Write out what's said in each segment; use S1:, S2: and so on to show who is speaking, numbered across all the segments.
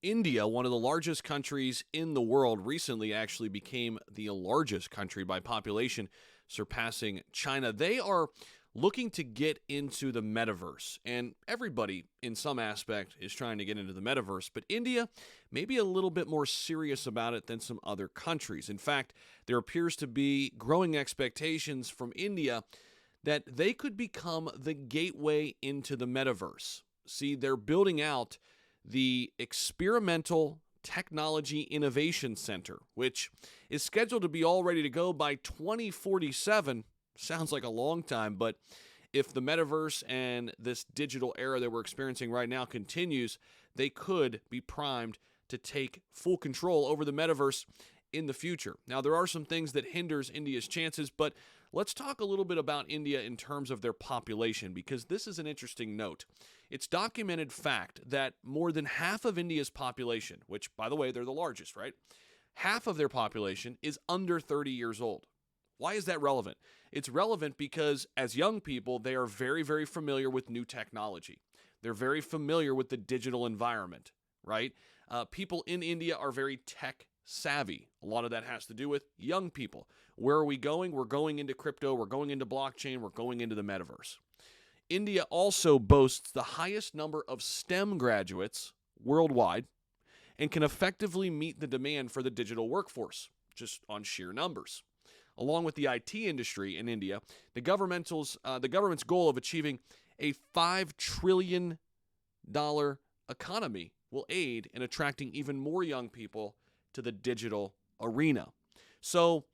S1: India, one of the largest countries in the world, recently actually became the largest country by population, surpassing China. They are looking to get into the metaverse, and everybody in some aspect is trying to get into the metaverse, but India may be a little bit more serious about it than some other countries. In fact, there appears to be growing expectations from India that they could become the gateway into the metaverse. See, they're building out the Experimental Technology Innovation Center, which is scheduled to be all ready to go by 2047. Sounds like a long time, but if the metaverse and this digital era that we're experiencing right now continues, they could be primed to take full control over the metaverse in the future. Now, there are some things that hinders India's chances, but let's talk a little bit about India in terms of their population, because this is an interesting note. It's documented fact that more than half of India's population, which, by the way, they're the largest, right? Half of their population is under 30 years old. Why is that relevant? It's relevant because as young people, they are very, very familiar with new technology. They're very familiar with the digital environment, right? People in India are very tech savvy. A lot of that has to do with young people. Where are we going? We're going into crypto, we're going into blockchain, we're going into the metaverse. India also boasts the highest number of STEM graduates worldwide and can effectively meet the demand for the digital workforce, just on sheer numbers. Along with the IT industry in India, the government's goal of achieving a $5 trillion economy will aid in attracting even more young people to the digital arena. So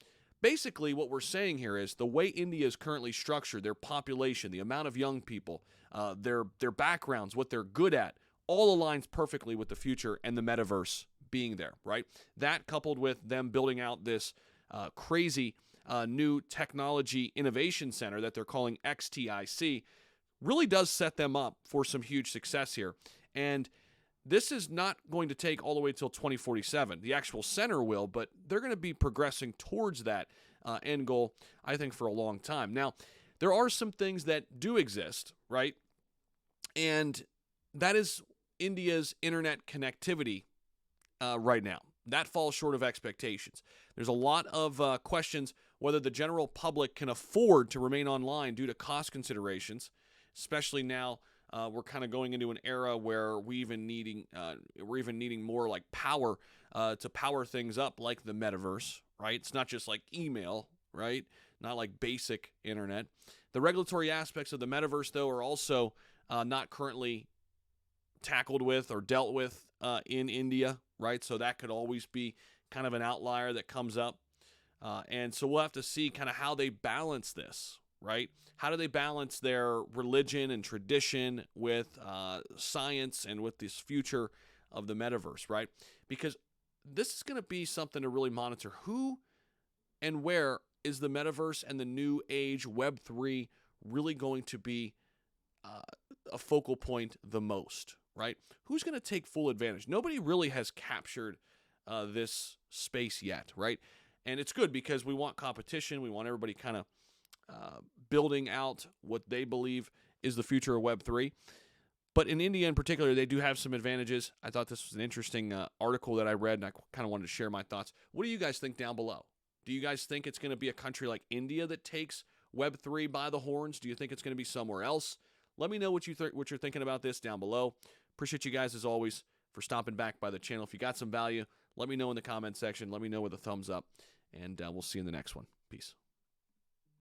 S1: basically what we're saying here is the way India is currently structured, their population, the amount of young people, their backgrounds, what they're good at, all aligns perfectly with the future and the metaverse being there, right? That coupled with them building out this crazy new technology innovation center that they're calling XTIC really does set them up for some huge success here. And this is not going to take all the way till 2047. The actual center will, but they're going to be progressing towards that end goal, I think, for a long time. Now, there are some things that do exist, right? And that is India's internet connectivity right now. That falls short of expectations. There's a lot of questions whether the general public can afford to remain online due to cost considerations, especially now. We're kind of going into an era where we're even needing more like power to power things up, like the metaverse, right? It's not just like email, right? Not like basic internet. The regulatory aspects of the metaverse, though, are also not currently tackled with or dealt with in India, right? So that could always be kind of an outlier that comes up. And so we'll have to see kind of how they balance this, right? How do they balance their religion and tradition with science and with this future of the metaverse, right? Because this is going to be something to really monitor. Who and where is the metaverse and the new age Web3 really going to be a focal point the most, right? Who's going to take full advantage? Nobody really has captured this space yet, right? And it's good because we want competition. We want everybody kind of building out what they believe is the future of Web3. But in India in particular, they do have some advantages. I thought this was an interesting article that I read, and I kind of wanted to share my thoughts. What do you guys think down below? Do you guys think it's going to be a country like India that takes Web3 by the horns? Do you think it's going to be somewhere else? Let me know what you're thinking about this down below. Appreciate you guys, as always, for stopping back by the channel. If you got some value, let me know in the comment section. Let me know with a thumbs up, and we'll see you in the next one. Peace.